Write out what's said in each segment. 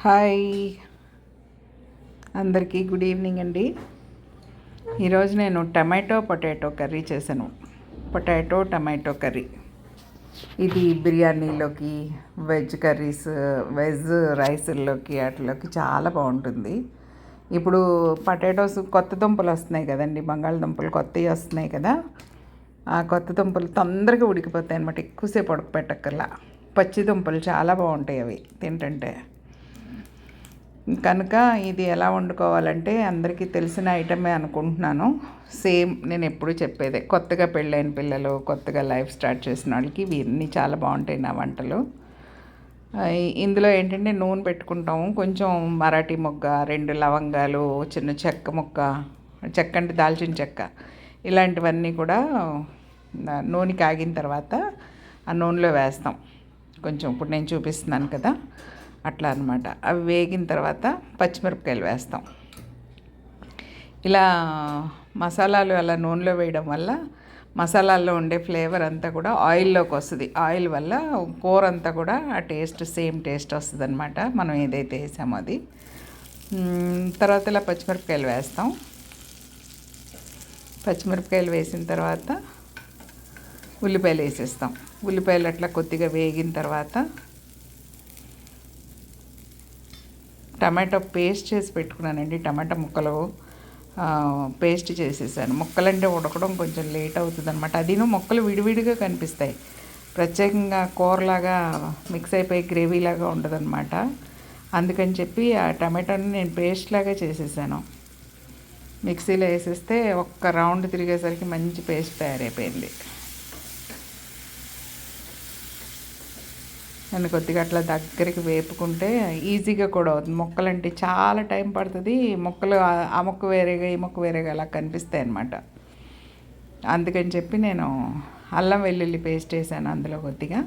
Hi, అందరికీ good evening అండి. ఈరోజు నేను పొటాటో కర్రీ చేశాను. టమాటో కర్రీ ఇది బిర్యానీలోకి, వెజ్ కర్రీస్, వెజ్ రైస్ల్లోకి వాటిలోకి చాలా బాగుంటుంది. ఇప్పుడు పొటాటోస్ కొత్త దుంపలు వస్తున్నాయి కదండి, బంగాళదుంపలు కొత్తవి వస్తున్నాయి కదా. ఆ కొత్త దుంపలు తొందరగా ఉడికిపోతాయి అన్నమాట, ఎక్కువసేపు ఉడకపెట్టక్కర్లా. పచ్చి దుంపలు చాలా బాగుంటాయి అవి తింటుంటే. కనుక ఇది ఎలా వండుకోవాలంటే అందరికీ తెలిసిన ఐటమే అనుకుంటున్నాను. సేమ్ నేను ఎప్పుడు చెప్పేదే, కొత్తగా పెళ్ళైన పిల్లలు, కొత్తగా లైఫ్ స్టార్ట్ చేసిన వాళ్ళకి ఇవన్నీ చాలా బాగుంటాయి నా వంటలు. ఇందులో ఏంటంటే నూనె పెట్టుకుంటాము, కొంచెం మరాఠీ మొగ్గ, 2 లవంగాలు, చిన్న చెక్క ముక్క, చెక్క అంటే దాల్చిన చెక్క, ఇలాంటివన్నీ కూడా నూనె కాగిన తర్వాత ఆ నూనెలో వేస్తాం. కొంచెం ఇప్పుడు నేను చూపిస్తున్నాను కదా అట్లా అనమాట. అవి వేగిన తర్వాత పచ్చిమిరపకాయలు వేస్తాం. ఇలా మసాలాలు అలా నూనెలో వేయడం వల్ల మసాలాల్లో ఉండే ఫ్లేవర్ అంతా కూడా ఆయిల్లోకి వస్తుంది. ఆయిల్ వల్ల కూర అంతా కూడా ఆ టేస్ట్ సేమ్ టేస్ట్ వస్తుంది అనమాట, మనం ఏదైతే వేసామో అది. తర్వాత ఇలా పచ్చిమిరపకాయలు వేస్తాం. పచ్చిమిరపకాయలు వేసిన తర్వాత ఉల్లిపాయలు వేసేస్తాం. ఉల్లిపాయలు అట్లా కొద్దిగా వేగిన తర్వాత టమాటో పేస్ట్ చేసి పెట్టుకున్నానండి. టమాటా ముక్కలు పేస్ట్ చేసేసాను. ముక్కలంటే ఉడకడం కొంచెం లేట్ అవుతుంది అనమాట. అదిను ముక్కలు విడివిడిగా కనిపిస్తాయి, ప్రత్యేకంగా కూరలాగా మిక్స్ అయిపోయి గ్రేవీలాగా ఉండదన్నమాట. అందుకని చెప్పి ఆ టమాటాని నేను పేస్ట్ లాగా చేసేసాను. మిక్సీలో వేసేస్తే ఒక్క రౌండ్ తిరిగేసరికి మంచి పేస్ట్ తయారైపోయింది. నేను కొద్దిగా అట్లా దగ్గరికి వేపుకుంటే ఈజీగా కూడా అవుతుంది. ముక్కలంటే చాలా టైం పడుతుంది. ముక్కలు ఆ ముక్క వేరేగా ఈ ముక్క వేరేగా అలా కనిపిస్తాయి అన్నమాట. అందుకని చెప్పి నేను అల్లం వెల్లుల్లి పేస్ట్ వేసాను అందులో కొద్దిగా.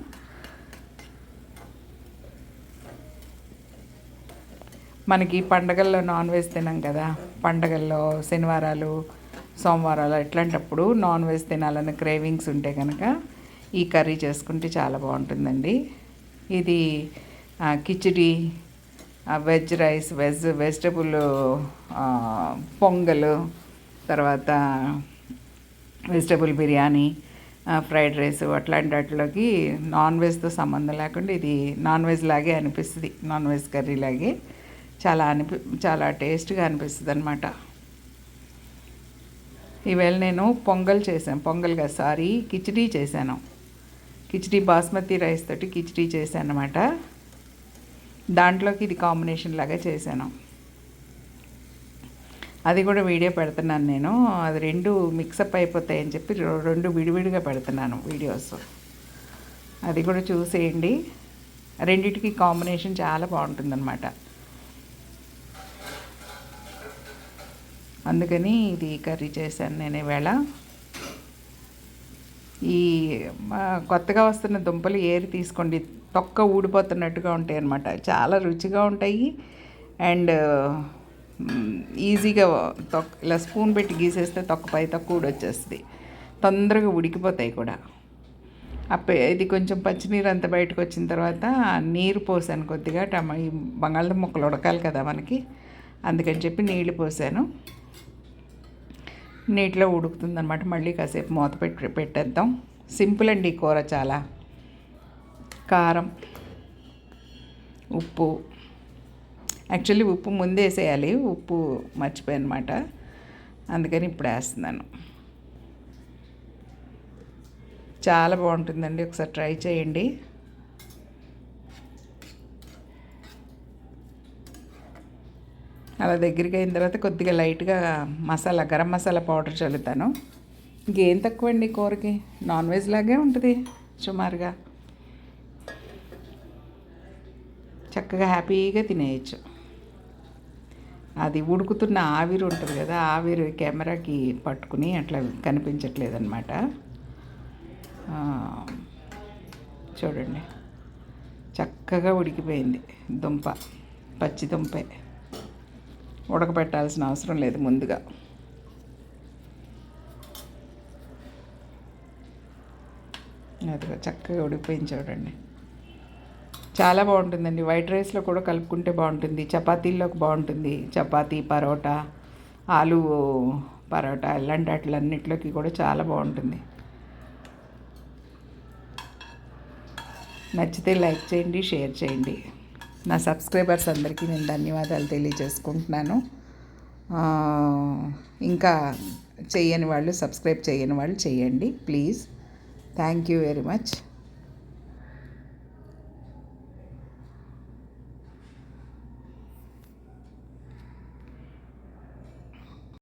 మనకి పండగల్లో నాన్ వెజ్ తినాం కదా, పండగల్లో శనివారాలు, సోమవారాలు ఇట్లాంటప్పుడు నాన్ వెజ్ తినాలని క్రేవింగ్స్ ఉంటే కనుక ఈ కర్రీ చేసుకుంటే చాలా బాగుంటుందండి. ఇది khichdi, veg rice, vegetable pongal, తర్వాత వెజిటబుల్ బిర్యానీ, ఫ్రైడ్ రైస్ అట్లాంటి వాటిలోకి నాన్ వెజ్తో సంబంధం లేకుండా ఇది నాన్ వెజ్ లాగే అనిపిస్తుంది. నాన్ వెజ్ కర్రీ లాగే చాలా టేస్ట్గా అనిపిస్తుంది అనమాట. ఈవేళ నేను కిచిడి చేశాను. కిచిడి బాస్మతి రైస్ తోటి కిచిడి చేశాను అనమాట. దాంట్లోకి ఇది కాంబినేషన్ లాగా చేశాను. అది కూడా వీడియో పెడుతున్నాను నేను. అది 2 మిక్సప్ అయిపోతాయని చెప్పి 2 విడివిడిగా పెడుతున్నాను వీడియోస్. అది కూడా చూసేయండి. రెండిటికి కాంబినేషన్ చాలా బాగుంటుందన్నమాట. అందుకని ఇది కర్రీ చేశాను నేను ఈవేళ. ఈ కొత్తగా వస్తున్న దుంపలు ఏరి తీసుకోండి, తొక్క ఊడిపోతున్నట్టుగా ఉంటాయి అన్నమాట. చాలా రుచిగా ఉంటాయి అండ్ ఈజీగా ఇలా స్పూన్ పెట్టి గీసేస్తే తొక్క ఊడొచ్చేస్తుంది, తొందరగా ఉడికిపోతాయి కూడా. ఇది కొంచెం పచ్చినీరు అంతా బయటకు వచ్చిన తర్వాత నీరు పోసాను కొద్దిగా. ఈ బంగాళదుంప ముక్కలు ఉడకాలి కదా మనకి, అందుకని చెప్పి నీళ్ళు పోసాను. నీటిలో ఉడుకుతుందన్నమాట. మళ్ళీ కాసేపు మూత పెట్టేద్దాం. సింపుల్ అండి ఈ కూర చాలా. కారం, ఉప్పు, యాక్చువల్లీ ఉప్పు ముందే వేసేయాలి, ఉప్పు మర్చిపోయాను అనమాట, అందుకని ఇప్పుడు వేస్తున్నాను. చాలా బాగుంటుందండి, ఒకసారి ట్రై చేయండి. అలా దగ్గరికి అయిన తర్వాత కొద్దిగా లైట్గా గరం మసాలా పౌడర్ చల్లుతాను. ఇంకేం తక్కువ అండి కూరకి, నాన్ వెజ్ లాగే ఉంటుంది సుమారుగా. చక్కగా హ్యాపీగా తినేయచ్చు. అది ఉడుకుతున్న ఆవిరి ఉంటుంది కదా, ఆవిరి కెమెరాకి పట్టుకుని అట్లా కనిపించట్లేదన్నమాట. చూడండి, చక్కగా ఉడికిపోయింది దుంప. పచ్చి దుంపే, ఉడకబెట్టాల్సిన అవసరం లేదు ముందుగా. అదిగా చక్కగా ఉడికిపోయింది చూడండి. చాలా బాగుంటుందండి. వైట్ రైస్లో కూడా కలుపుకుంటే బాగుంటుంది, చపాతీల్లోకి బాగుంటుంది. చపాతీ, పరోటా, ఆలు పరోటా ఇలాంటి వాటిలన్నిటిలోకి కూడా చాలా బాగుంటుంది. నచ్చితే లైక్ చేయండి, షేర్ చేయండి. నా సబ్స్క్రైబర్స్ అందరికీ నేను ధన్యవాదాలు తెలియజేసుకుంటున్నాను. ఇంకా సబ్స్క్రైబ్ చేయని వాళ్ళు చేయండి please. Thank you very much.